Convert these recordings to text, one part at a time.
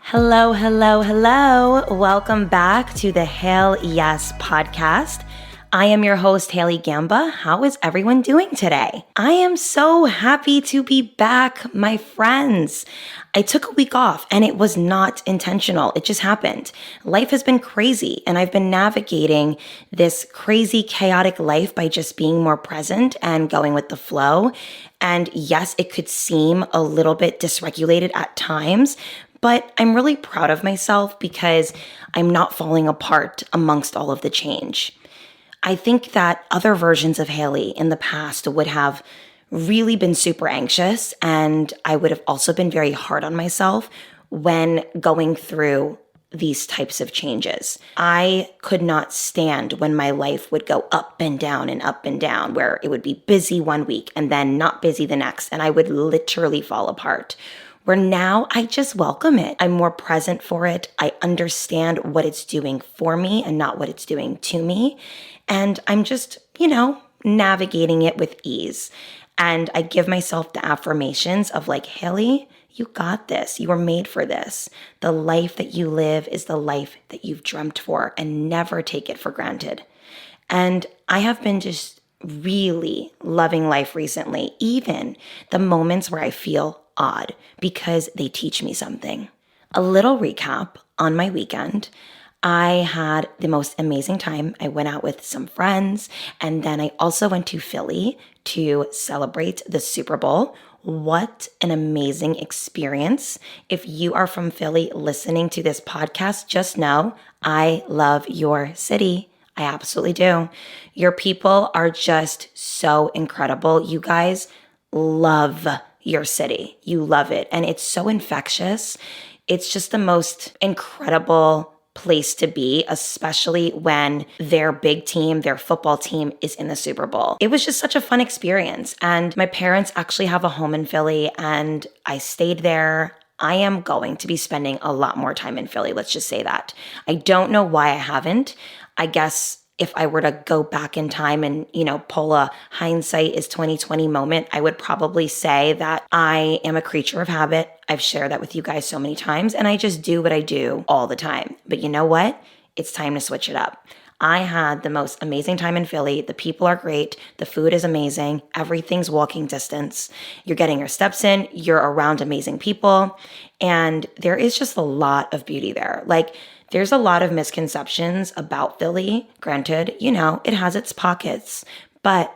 Hello, hello, hello. Welcome back to the Hail Yes podcast. I am your host, Hailey Gamba. How is everyone doing today? I am so happy to be back, my friends. I took a week off and it was not intentional. It just happened. Life has been crazy and I've been navigating this crazy, chaotic life by just being more present and going with the flow. And yes, it could seem a little bit dysregulated at times, but I'm really proud of myself because I'm not falling apart amongst all of the change. I think that other versions of Hailey in the past would have really been super anxious, and I would have also been very hard on myself when going through these types of changes. I could not stand when my life would go up and down, where it would be busy one week and then not busy the next, and I would literally fall apart. Where now I just welcome it. I'm more present for it. I understand what it's doing for me and not what it's doing to me. And I'm just, navigating it with ease. And I give myself the affirmations of like, Hailey, you got this. You were made for this. The life that you live is the life that you've dreamt for, and never take it for granted. And I have been just really loving life recently, even the moments where I feel odd, because they teach me something. A little recap on my weekend. I had the most amazing time. I went out with some friends, and then I also went to Philly to celebrate the Super Bowl. What an amazing experience. If you are from Philly listening to this podcast, just know I love your city. I absolutely do. Your people are just so incredible. You guys love your city. You love it. And it's so infectious. It's just the most incredible place to be, especially when their big team, their football team, is in the Super Bowl. It was just such a fun experience. And my parents actually have a home in Philly, and I stayed there. I am going to be spending a lot more time in Philly. Let's just say that. I don't know why I haven't. I guess if I were to go back in time and, pull a hindsight is 2020 moment, I would probably say that I am a creature of habit. I've shared that with you guys so many times, and I just do what I do all the time. But you know what? It's time to switch it up. I had the most amazing time in Philly. The people are great. The food is amazing. Everything's walking distance. You're getting your steps in. You're around amazing people. And there is just a lot of beauty there. There's a lot of misconceptions about Philly. Granted, it has its pockets, but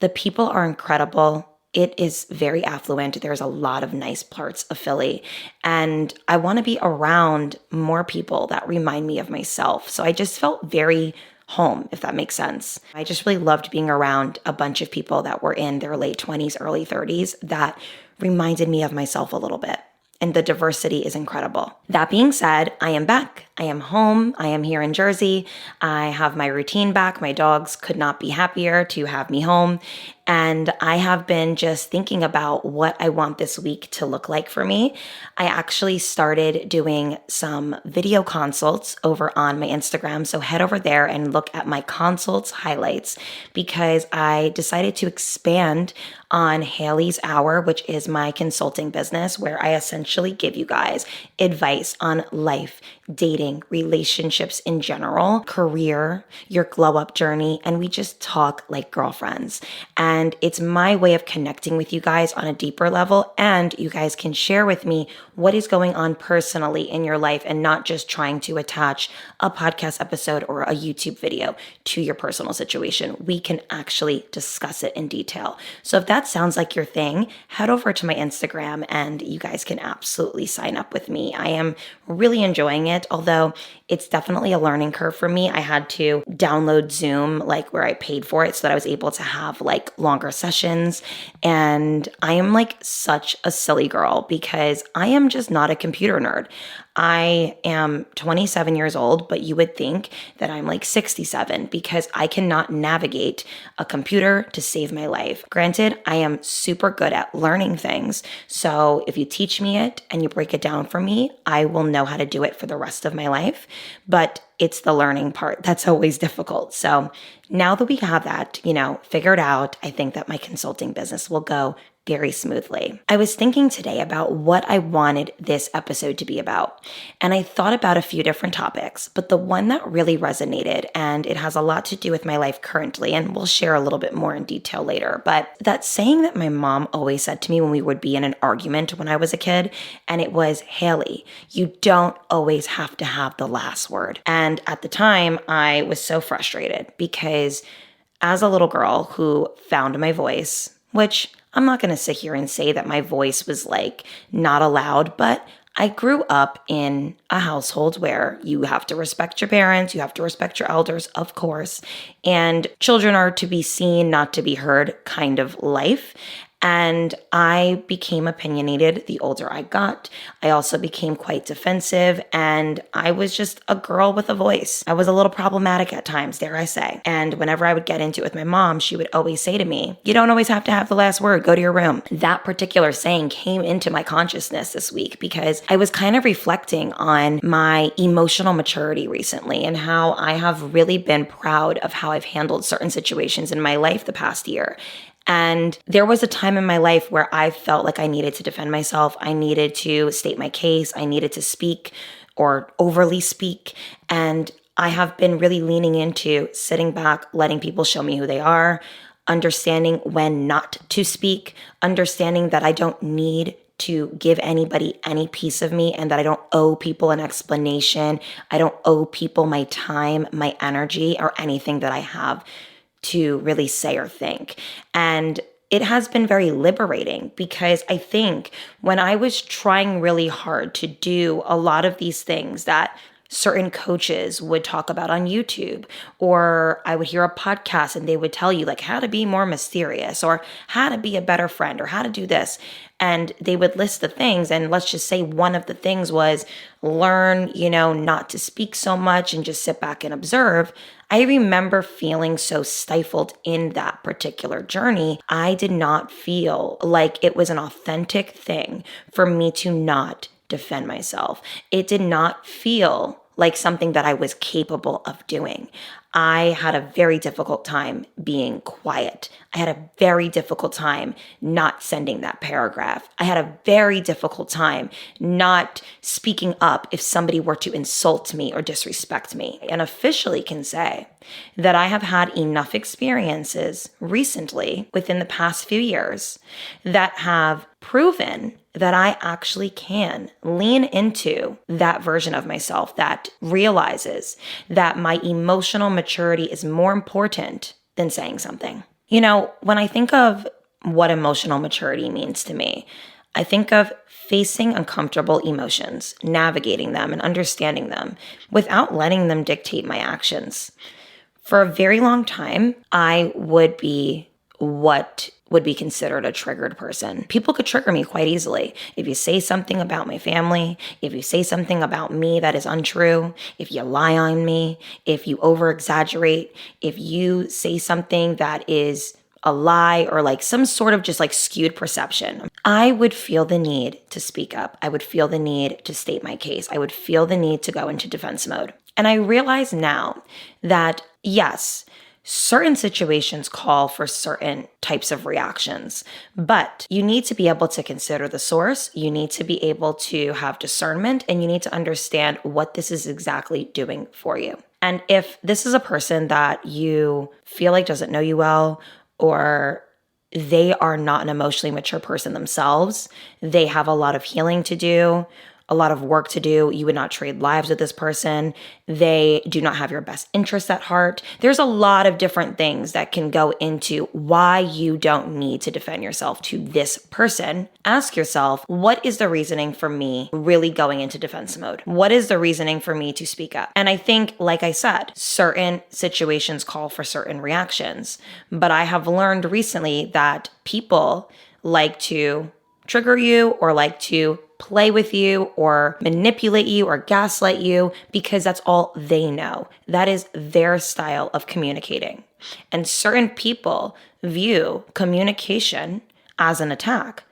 the people are incredible. It is very affluent. There's a lot of nice parts of Philly, and I want to be around more people that remind me of myself. So I just felt very home, if that makes sense. I just really loved being around a bunch of people that were in their late 20s, early 30s that reminded me of myself a little bit. And the diversity is incredible. That being said, I am back. I am home. I am here in Jersey. I have my routine back. My dogs could not be happier to have me home. And I have been just thinking about what I want this week to look like for me. I actually started doing some video consults over on my Instagram. So head over there and look at my consults highlights, because I decided to expand on Hailey's Hour, which is my consulting business, where I essentially give you guys advice on life, dating, relationships in general, career, your glow up journey, and we just talk like girlfriends. And it's my way of connecting with you guys on a deeper level, and you guys can share with me what is going on personally in your life and not just trying to attach a podcast episode or a YouTube video to your personal situation. We can actually discuss it in detail. So if that sounds like your thing, head over to my Instagram and you guys can absolutely sign up with me. I am really enjoying it, although it's definitely a learning curve for me. I had to download Zoom, where I paid for it so that I was able to have longer sessions. And I am such a silly girl because I am just not a computer nerd. I am 27 years old, but you would think that I'm 67 because I cannot navigate a computer to save my life. Granted, I am super good at learning things. So if you teach me it and you break it down for me, I will know how to do it for the rest of my life. But it's the learning part that's always difficult. So now that we have that, figured out, I think that my consulting business will go very smoothly. I was thinking today about what I wanted this episode to be about, and I thought about a few different topics, but the one that really resonated, and it has a lot to do with my life currently, and we'll share a little bit more in detail later, but that saying that my mom always said to me when we would be in an argument when I was a kid, and it was, Hailey, you don't always have to have the last word. And at the time, I was so frustrated because as a little girl who found my voice, which I'm not going to sit here and say that my voice was like not allowed, but I grew up in a household where you have to respect your parents, you have to respect your elders, of course, and children are to be seen, not to be heard kind of life. And I became opinionated the older I got. I also became quite defensive, and I was just a girl with a voice. I was a little problematic at times, dare I say. And whenever I would get into it with my mom, she would always say to me, you don't always have to have the last word, go to your room. That particular saying came into my consciousness this week because I was kind of reflecting on my emotional maturity recently and how I have really been proud of how I've handled certain situations in my life the past year. And there was a time in my life where I felt like I needed to defend myself. I needed to state my case. I needed to speak or overly speak. And I have been really leaning into sitting back, letting people show me who they are, understanding when not to speak, understanding that I don't need to give anybody any piece of me and that I don't owe people an explanation. I don't owe people my time, my energy, or anything that I have to really say or think. And it has been very liberating because I think when I was trying really hard to do a lot of these things that certain coaches would talk about on YouTube, or I would hear a podcast and they would tell you like how to be more mysterious or how to be a better friend or how to do this. And they would list the things. And let's just say one of the things was learn, not to speak so much and just sit back and observe. I remember feeling so stifled in that particular journey. I did not feel like it was an authentic thing for me to not defend myself. It did not feel like something that I was capable of doing. I had a very difficult time being quiet. I had a very difficult time not sending that paragraph. I had a very difficult time not speaking up if somebody were to insult me or disrespect me. And officially can say that I have had enough experiences recently within the past few years that have proven that I actually can lean into that version of myself that realizes that my emotional maturity is more important than saying something. When I think of what emotional maturity means to me, I think of facing uncomfortable emotions, navigating them and understanding them without letting them dictate my actions. For a very long time, I would be what would be considered a triggered person. People could trigger me quite easily. If you say something about my family, if you say something about me that is untrue, if you lie on me, if you over exaggerate, if you say something that is a lie or like some sort of just like skewed perception, I would feel the need to speak up. I would feel the need to state my case. I would feel the need to go into defense mode. And I realize now that yes, certain situations call for certain types of reactions, but you need to be able to consider the source. You need to be able to have discernment, and you need to understand what this is exactly doing for you. And if this is a person that you feel like doesn't know you well, or they are not an emotionally mature person themselves, they have a lot of healing to do, a lot of work to do. You would not trade lives with this person. They do not have your best interests at heart. There's a lot of different things that can go into why you don't need to defend yourself to this person. Ask yourself, what is the reasoning for me really going into defense mode? What is the reasoning for me to speak up? And I think, like I said, certain situations call for certain reactions. But I have learned recently that people like to trigger you or like to play with you or manipulate you or gaslight you because that's all they know. That is their style of communicating. And certain people view communication as an attack.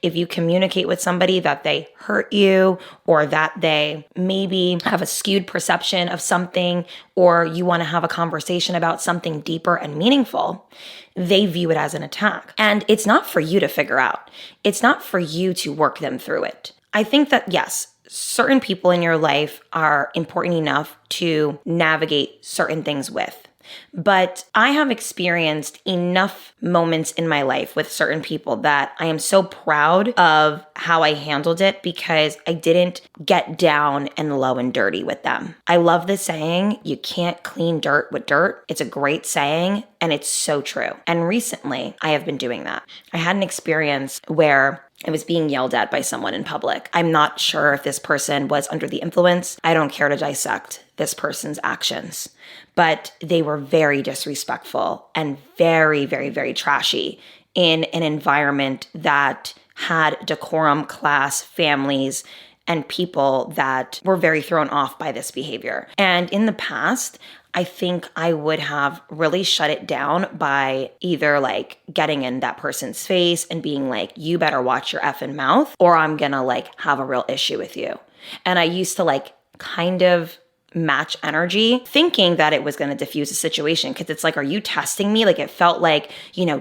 If you communicate with somebody that they hurt you or that they maybe have a skewed perception of something, or you want to have a conversation about something deeper and meaningful, they view it as an attack. And it's not for you to figure out. It's not for you to work them through it. I think that, yes, certain people in your life are important enough to navigate certain things with. But I have experienced enough moments in my life with certain people that I am so proud of how I handled it, because I didn't get down and low and dirty with them. I love the saying, you can't clean dirt with dirt. It's a great saying, and it's so true. And recently, I have been doing that. I had an experience where I was being yelled at by someone in public. I'm not sure if this person was under the influence. I don't care to dissect this person's actions, but they were very disrespectful and very, very, very trashy in an environment that had decorum, class, families, and people that were very thrown off by this behavior. And in the past, I think I would have really shut it down by either like getting in that person's face and being like, you better watch your effing mouth, or I'm gonna like have a real issue with you. And I used to like kind of match energy, thinking that it was going to diffuse the situation, because it's like, are you testing me? Like, it felt like,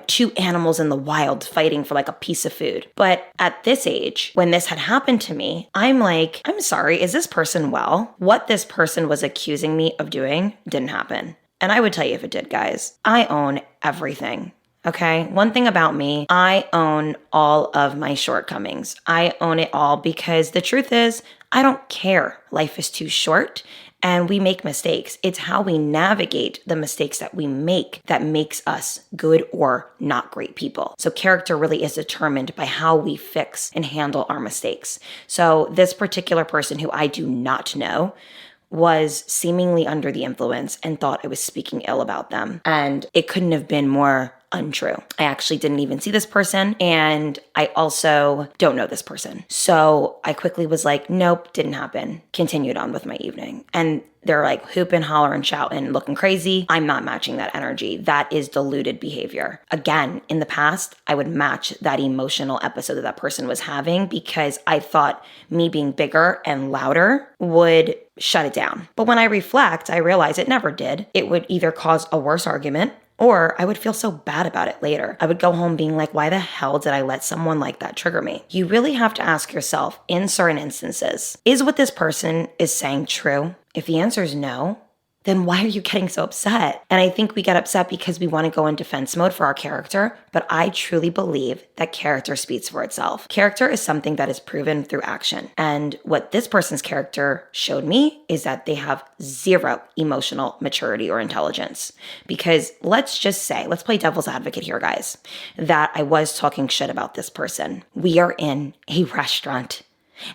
two animals in the wild fighting for like a piece of food. But at this age, when this had happened to me, I'm like, I'm sorry, is this person well? What this person was accusing me of doing didn't happen. And I would tell you if it did, guys. I own everything. Okay. One thing about me, I own all of my shortcomings. I own it all, because the truth is, I don't care. Life is too short and we make mistakes. It's how we navigate the mistakes that we make that makes us good or not great people. So character really is determined by how we fix and handle our mistakes. So this particular person, who I do not know, was seemingly under the influence and thought I was speaking ill about them. And it couldn't have been more untrue. I actually didn't even see this person, and I also don't know this person. So I quickly was like, nope, didn't happen. Continued on with my evening. And they're like hooping, hollering, shouting, looking crazy. I'm not matching that energy. That is diluted behavior. Again, in the past, I would match that emotional episode that person was having, because I thought me being bigger and louder would shut it down. But when I reflect, I realize it never did. It would either cause a worse argument, or I would feel so bad about it later. I would go home being like, why the hell did I let someone like that trigger me? You really have to ask yourself, in certain instances, is what this person is saying true? If the answer is no, then why are you getting so upset? And I think we get upset because we want to go in defense mode for our character, but I truly believe that character speaks for itself. Character is something that is proven through action. And what this person's character showed me is that they have zero emotional maturity or intelligence. Because let's just say, let's play devil's advocate here, guys, that I was talking shit about this person. We are in a restaurant.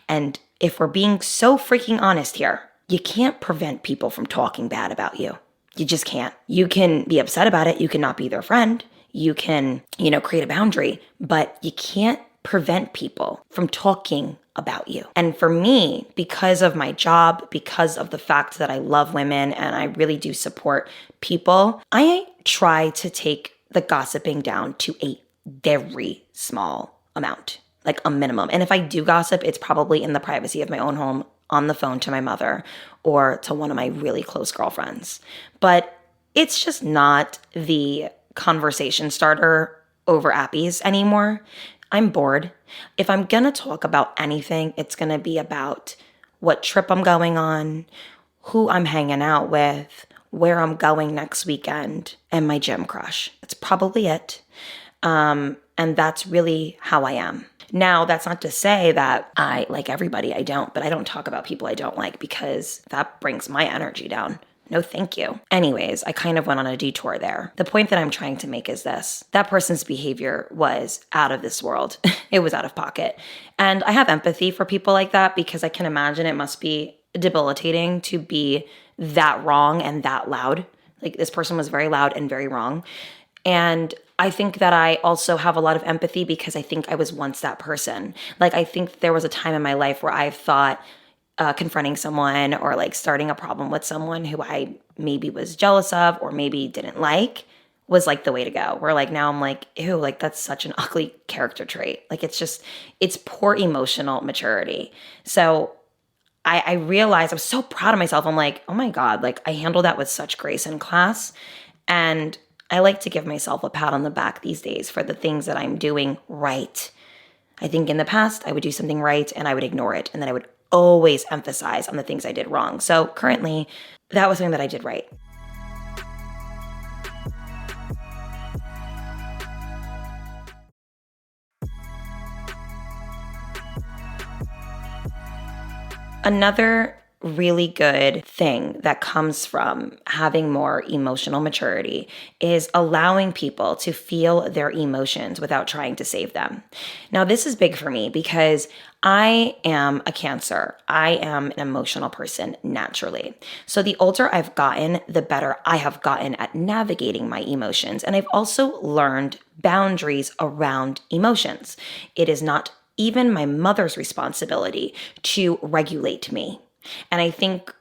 And if we're being so freaking honest here, you can't prevent people from talking bad about you. You just can't. You can be upset about it. You can not be their friend. You can, create a boundary, but you can't prevent people from talking about you. And for me, because of my job, because of the fact that I love women and I really do support people, I try to take the gossiping down to a very small amount, like a minimum. And if I do gossip, it's probably in the privacy of my own home, on the phone to my mother or to one of my really close girlfriends. But it's just not the conversation starter over appies anymore. I'm bored. If I'm going to talk about anything, it's going to be about what trip I'm going on, who I'm hanging out with, where I'm going next weekend, and my gym crush. That's probably it. And that's really how I am. Now, that's not to say that I like everybody. I don't, but I don't talk about people I don't like because that brings my energy down. No, thank you. Anyways, I kind of went on a detour there. The point that I'm trying to make is this. That person's behavior was out of this world. It was out of pocket. And I have empathy for people like that because I can imagine it must be debilitating to be that wrong and that loud. Like, this person was very loud and very wrong. And I think that I also have a lot of empathy because I think I was once that person. Like, I think there was a time in my life where I thought confronting someone or like starting a problem with someone who I maybe was jealous of or maybe didn't like was like the way to go. Where like now I'm like, ew, like that's such an ugly character trait. Like it's poor emotional maturity. So I realized I was so proud of myself. I'm like, oh my God, like I handled that with such grace in class. And I like to give myself a pat on the back these days for the things that I'm doing right. I think in the past I would do something right and I would ignore it. And then I would always emphasize on the things I did wrong. So currently, that was something that I did right. Another really good thing that comes from having more emotional maturity is allowing people to feel their emotions without trying to save them. Now, this is big for me because I am a Cancer. I am an emotional person naturally. So the older I've gotten, the better I have gotten at navigating my emotions. And I've also learned boundaries around emotions. It is not even my mother's responsibility to regulate me. And I think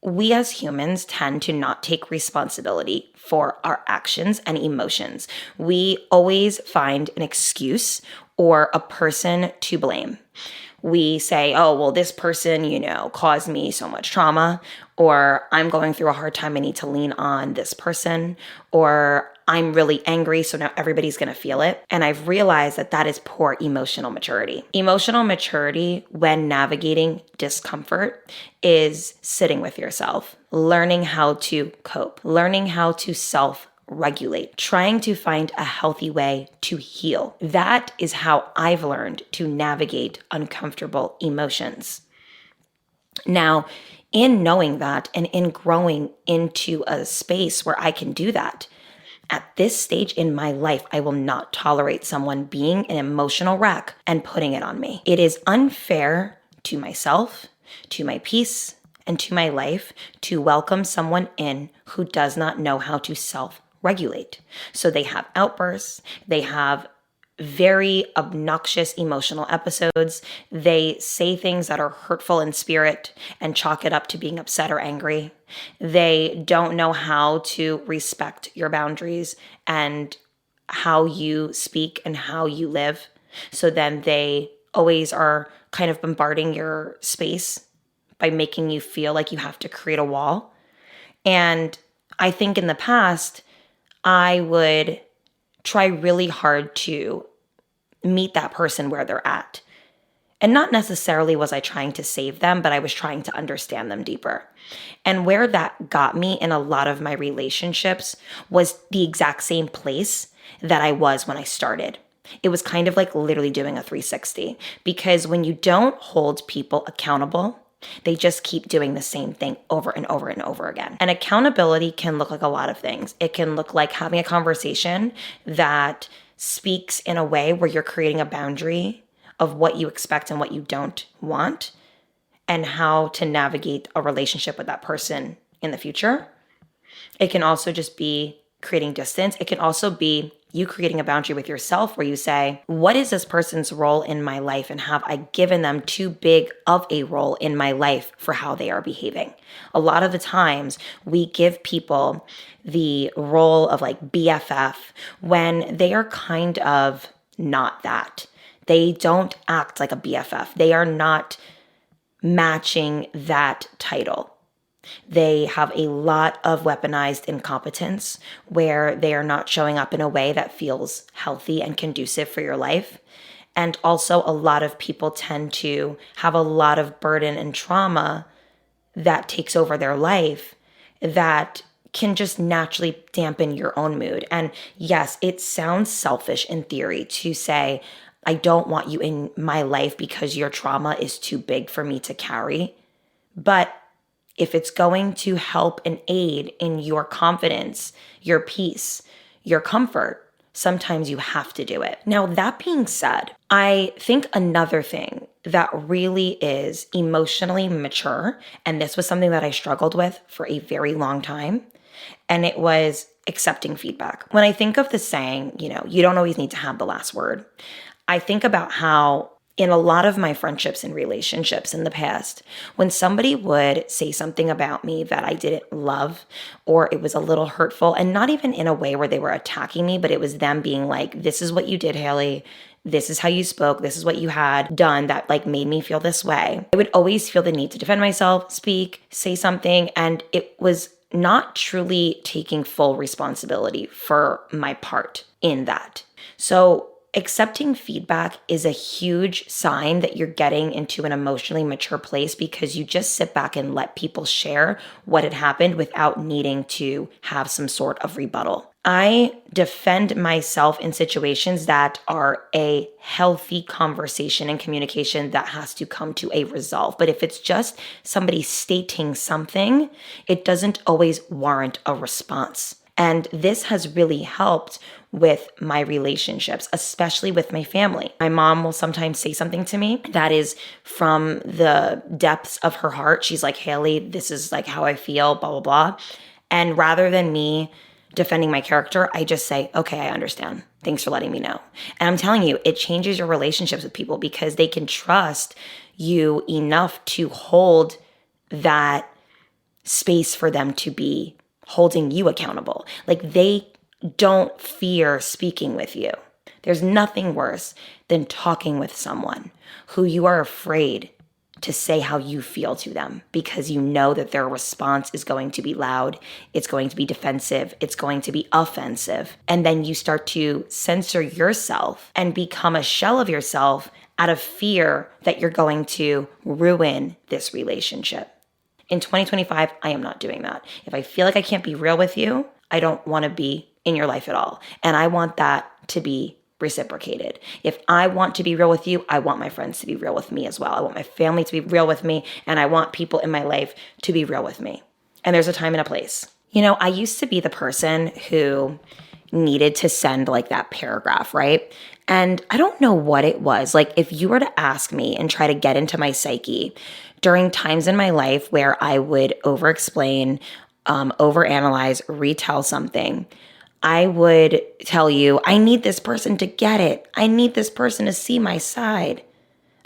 we as humans tend to not take responsibility for our actions and emotions. We always find an excuse or a person to blame. We say, oh, well, this person, caused me so much trauma, or I'm going through a hard time. I need to lean on this person, or I'm really angry, so now everybody's going to feel it. And I've realized that that is poor emotional maturity. Emotional maturity when navigating discomfort is sitting with yourself, learning how to cope, learning how to self-regulate, trying to find a healthy way to heal. That is how I've learned to navigate uncomfortable emotions. Now, in knowing that and in growing into a space where I can do that, at this stage in my life, I will not tolerate someone being an emotional wreck and putting it on me. It is unfair to myself, to my peace, and to my life to welcome someone in who does not know how to self-regulate. So they have outbursts, they have very obnoxious emotional episodes. They say things that are hurtful in spirit and chalk it up to being upset or angry. They don't know how to respect your boundaries and how you speak and how you live. So then they always are kind of bombarding your space by making you feel like you have to create a wall. And I think in the past, I would try really hard to meet that person where they're at. And not necessarily was I trying to save them, but I was trying to understand them deeper. And where that got me in a lot of my relationships was the exact same place that I was when I started. It was kind of like literally doing a 360, because when you don't hold people accountable, they just keep doing the same thing over and over and over again. And accountability can look like a lot of things. It can look like having a conversation that speaks in a way where you're creating a boundary of what you expect and what you don't want, and how to navigate a relationship with that person in the future. It can also just be creating distance. It can also be you creating a boundary with yourself where you say, what is this person's role in my life, and have I given them too big of a role in my life for how they are behaving? A lot of the times we give people the role of like BFF when they are kind of not that. They don't act like a BFF. They are not matching that title. They have a lot of weaponized incompetence where they are not showing up in a way that feels healthy and conducive for your life. And also, a lot of people tend to have a lot of burden and trauma that takes over their life that can just naturally dampen your own mood. And yes, it sounds selfish in theory to say, I don't want you in my life because your trauma is too big for me to carry. But if it's going to help and aid in your confidence, your peace, your comfort, sometimes you have to do it. Now, that being said, I think another thing that really is emotionally mature, and this was something that I struggled with for a very long time, and it was accepting feedback. When I think of the saying, you don't always need to have the last word, I think about how in a lot of my friendships and relationships in the past, when somebody would say something about me that I didn't love, or it was a little hurtful, and not even in a way where they were attacking me, but it was them being like, this is what you did, Hailey. This is how you spoke. This is what you had done that like made me feel this way. I would always feel the need to defend myself, speak, say something. And it was not truly taking full responsibility for my part in that. So accepting feedback is a huge sign that you're getting into an emotionally mature place, because you just sit back and let people share what had happened without needing to have some sort of rebuttal. I defend myself in situations that are a healthy conversation and communication that has to come to a resolve. But if it's just somebody stating something, it doesn't always warrant a response. And this has really helped with my relationships, especially with my family. My mom will sometimes say something to me that is from the depths of her heart. She's like, Hailey, this is like how I feel, blah, blah, blah. And rather than me defending my character, I just say, okay, I understand. Thanks for letting me know. And I'm telling you, it changes your relationships with people because they can trust you enough to hold that space for them to be holding you accountable. Like they don't fear speaking with you. There's nothing worse than talking with someone who you are afraid to say how you feel to them, because you know that their response is going to be loud, it's going to be defensive, it's going to be offensive. And then you start to censor yourself and become a shell of yourself out of fear that you're going to ruin this relationship. In 2025, I am not doing that. If I feel like I can't be real with you, I don't want to be in your life at all. And I want that to be reciprocated. If I want to be real with you, I want my friends to be real with me as well. I want my family to be real with me, and I want people in my life to be real with me. And there's a time and a place. You know, I used to be the person who needed to send like that paragraph, right? And I don't know what it was. Like if you were to ask me and try to get into my psyche during times in my life where I would over-explain, overanalyze, retell something, I would tell you, I need this person to get it. I need this person to see my side.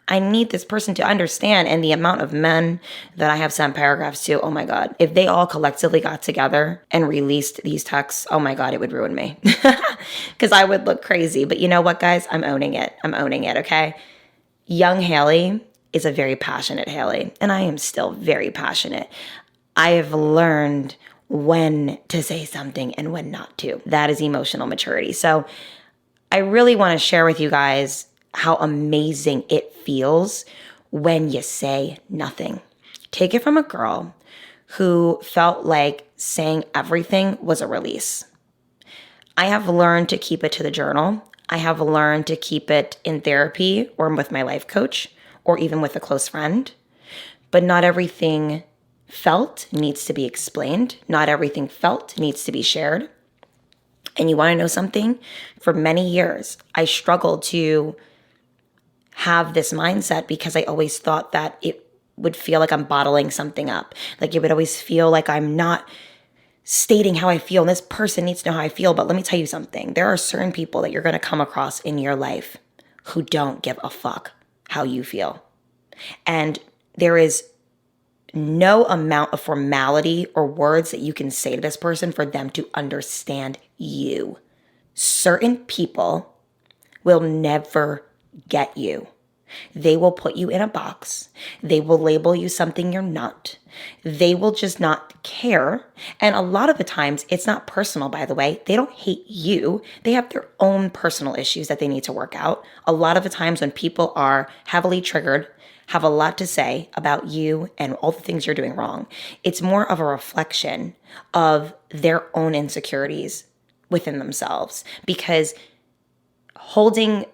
I need this person to understand. And the amount of men that I have sent paragraphs to, oh my God, if they all collectively got together and released these texts, oh my God, it would ruin me because I would look crazy. But you know what, guys? I'm owning it. Okay? Young Hailey is a very passionate Hailey, and I am still very passionate. I have learned when to say something and when not to. That is emotional maturity. So I really want to share with you guys how amazing it feels when you say nothing. Take it from a girl who felt like saying everything was a release. I have learned to keep it to the journal. I have learned to keep it in therapy or with my life coach or even with a close friend. But not everything felt needs to be explained. Not everything felt needs to be shared. And you want to know something? For many years, I struggled to have this mindset because I always thought that it would feel like I'm bottling something up. Like it would always feel like I'm not stating how I feel, and this person needs to know how I feel. But let me tell you something. There are certain people that you're going to come across in your life who don't give a fuck how you feel. And there is no amount of formality or words that you can say to this person for them to understand you. Certain people will never get you. They will put you in a box. They will label you something you're not. They will just not care. And a lot of the times, it's not personal, by the way. They don't hate you. They have their own personal issues that they need to work out. A lot of the times when people are heavily triggered, have a lot to say about you and all the things you're doing wrong, it's more of a reflection of their own insecurities within themselves, because holding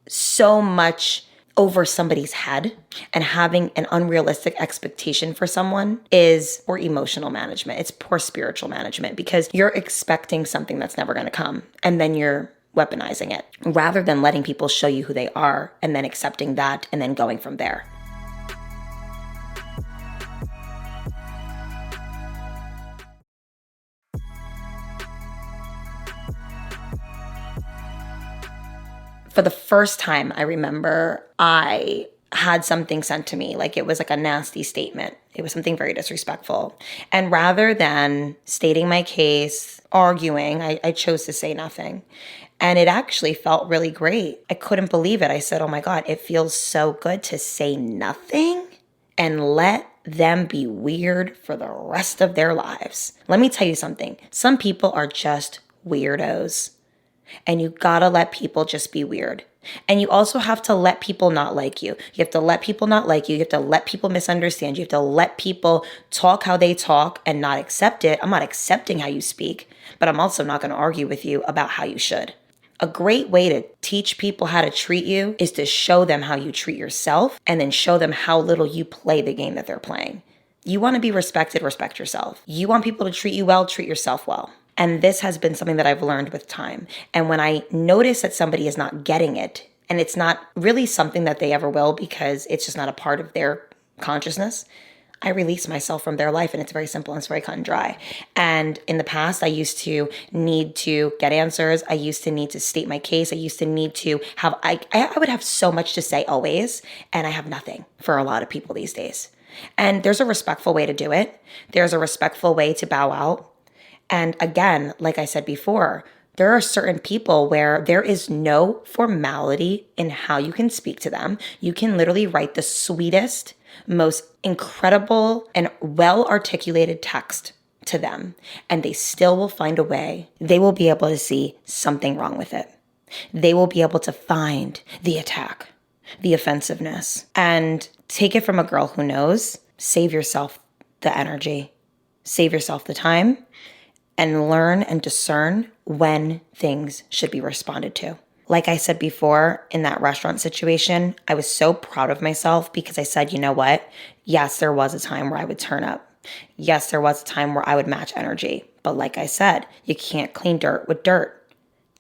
so much over somebody's head and having an unrealistic expectation for someone is poor emotional management. It's poor spiritual management, because you're expecting something that's never going to come, and then you're weaponizing it rather than letting people show you who they are and then accepting that and then going from there. For the first time, I remember I had something sent to me, like it was like a nasty statement. It was something very disrespectful. And rather than stating my case, arguing, I chose to say nothing. And it actually felt really great. I couldn't believe it. I said, oh my God, it feels so good to say nothing and let them be weird for the rest of their lives. Let me tell you something. Some people are just weirdos. And you gotta let people just be weird. And you also have to let people not like you. You have to let people not like you. You have to let people misunderstand you. You have to let people talk how they talk and not accept it. I'm not accepting how you speak, but I'm also not gonna argue with you about how you should. A great way to teach people how to treat you is to show them how you treat yourself and then show them how little you play the game that they're playing. You want to be respected, respect yourself. You want people to treat you well, treat yourself well. And this has been something that I've learned with time. And when I notice that somebody is not getting it, and it's not really something that they ever will because it's just not a part of their consciousness, I release myself from their life, and it's very simple and it's very cut and dry. And in the past, I used to need to get answers. I used to need to state my case. I used to need to have, I would have so much to say always, and I have nothing for a lot of people these days. And there's a respectful way to do it. There's a respectful way to bow out. And again, like I said before, there are certain people where there is no formality in how you can speak to them. You can literally write the sweetest, most incredible, and well-articulated text to them, and they still will find a way. They will be able to see something wrong with it. They will be able to find the attack, the offensiveness, and take it from a girl who knows. Save yourself the energy, save yourself the time, and learn and discern when things should be responded to. Like I said before, in that restaurant situation, I was so proud of myself because I said, you know what? Yes, there was a time where I would turn up. Yes, there was a time where I would match energy. But like I said, you can't clean dirt with dirt.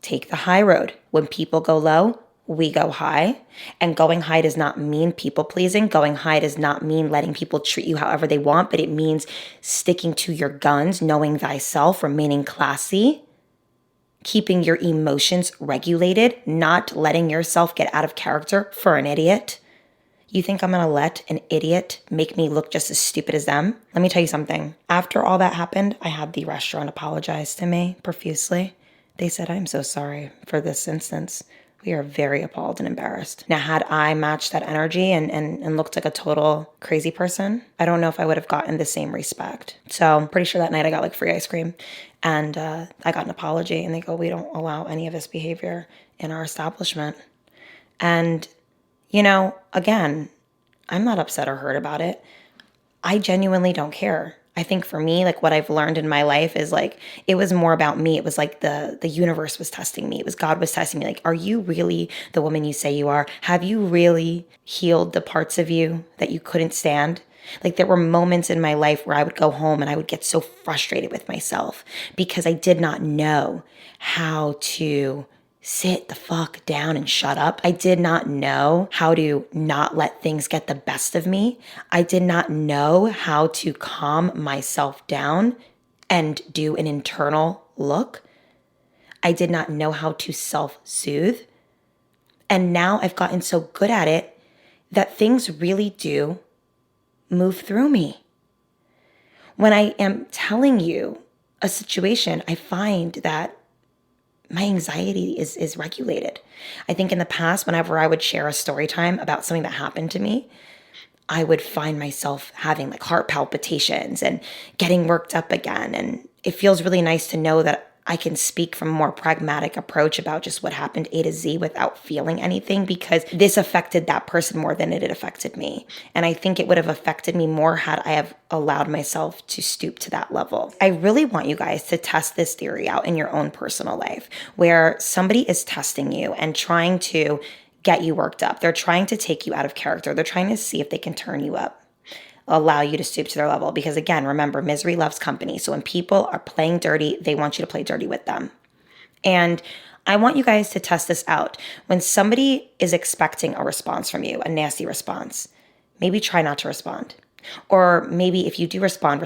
Take the high road. When people go low, we go high. And going high does not mean people pleasing. Going high does not mean letting people treat you however they want, but it means sticking to your guns, knowing thyself, remaining classy, keeping your emotions regulated, not letting yourself get out of character for an idiot. You think I'm gonna let an idiot make me look just as stupid as them? Let me tell you something. After all that happened, I had the restaurant apologize to me profusely. They said, I'm so sorry for this instance. We are very appalled and embarrassed. Now, had I matched that energy and looked like a total crazy person, I don't know if I would have gotten the same respect. So I'm pretty sure that night I got like free ice cream, and I got an apology, and they go, we don't allow any of this behavior in our establishment. And, you know, again, I'm not upset or hurt about it. I genuinely don't care. I think for me, like what I've learned in my life is like, it was more about me. It was like the universe was testing me. It was God was testing me. Like, are you really the woman you say you are? Have you really healed the parts of you that you couldn't stand? Like there were moments in my life where I would go home and I would get so frustrated with myself because I did not know how to sit the fuck down and shut up. I did not know how to not let things get the best of me. I did not know how to calm myself down and do an internal look. I did not know how to self-soothe. And now I've gotten so good at it that things really do move through me. When I am telling you a situation, I find that my anxiety is regulated. I think in the past, whenever I would share a story time about something that happened to me, I would find myself having like heart palpitations and getting worked up again. And it feels really nice to know that I can speak from a more pragmatic approach about just what happened A to Z without feeling anything, because this affected that person more than it had affected me. And I think it would have affected me more had I have allowed myself to stoop to that level. I really want you guys to test this theory out in your own personal life, where somebody is testing you and trying to get you worked up. They're trying to take you out of character. They're trying to see if they can turn you up, allow you to stoop to their level. Because again, remember, misery loves company. So when people are playing dirty, they want you to play dirty with them. And I want you guys to test this out. When somebody is expecting a response from you, a nasty response, maybe try not to respond. Or maybe if you do respond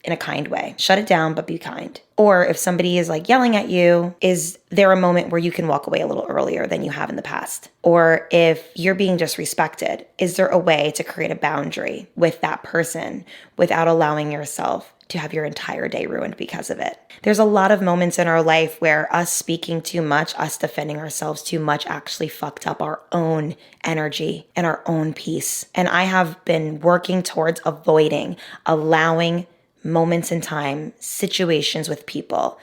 in a kind way. Shut it down, but be kind. Or if somebody is like yelling at you, is there a moment where you can walk away a little earlier than you have in the past? Or if you're being disrespected, is there a way to create a boundary with that person without allowing yourself to have your entire day ruined because of it? There's a lot of moments in our life where us speaking too much, us defending ourselves too much actually fucked up our own energy and our own peace. And I have been working towards avoiding allowing moments in time, situations with people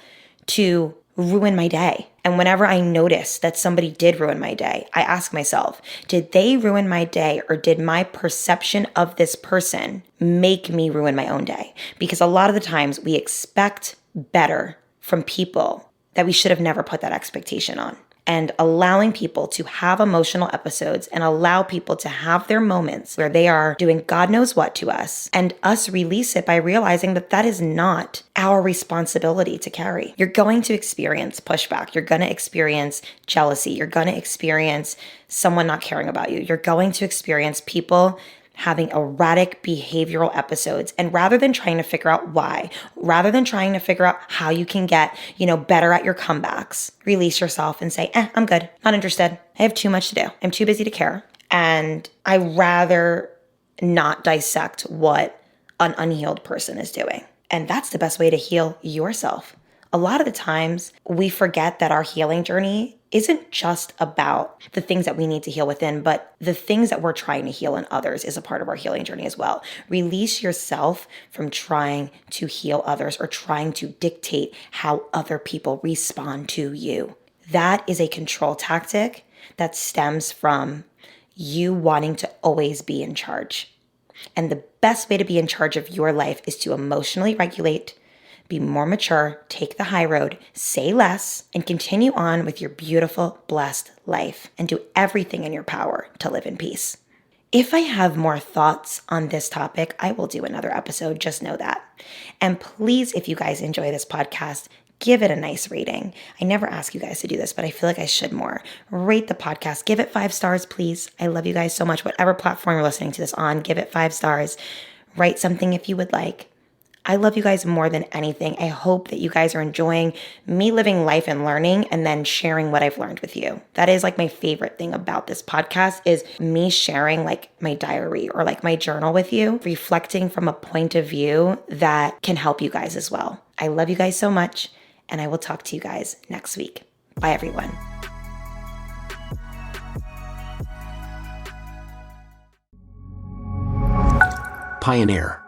to ruin my day. And whenever I notice that somebody did ruin my day, I ask myself, did they ruin my day, or did my perception of this person make me ruin my own day? Because a lot of the times we expect better from people that we should have never put that expectation on. And allowing people to have emotional episodes and allow people to have their moments where they are doing God knows what to us, and us release it by realizing that that is not our responsibility to carry. You're going to experience pushback. You're going to experience jealousy. You're going to experience someone not caring about you. You're going to experience people having erratic behavioral episodes. And rather than trying to figure out why, rather than trying to figure out how you can get, better at your comebacks, release yourself and say, I'm good, not interested. I have too much to do. I'm too busy to care. And I rather not dissect what an unhealed person is doing. And that's the best way to heal yourself. A lot of the times we forget that our healing journey isn't just about the things that we need to heal within, but the things that we're trying to heal in others is a part of our healing journey as well. Release yourself from trying to heal others or trying to dictate how other people respond to you. That is a control tactic that stems from you wanting to always be in charge. And the best way to be in charge of your life is to emotionally regulate, be more mature, take the high road, say less, and continue on with your beautiful, blessed life and do everything in your power to live in peace. If I have more thoughts on this topic, I will do another episode, just know that. And please, if you guys enjoy this podcast, give it a nice rating. I never ask you guys to do this, but I feel like I should more. Rate the podcast. Give it 5 stars, please. I love you guys so much. Whatever platform you're listening to this on, give it 5 stars. Write something if you would like. I love you guys more than anything. I hope that you guys are enjoying me living life and learning and then sharing what I've learned with you. That is like my favorite thing about this podcast is me sharing like my diary or like my journal with you, reflecting from a point of view that can help you guys as well. I love you guys so much, and I will talk to you guys next week. Bye, everyone. Pioneer.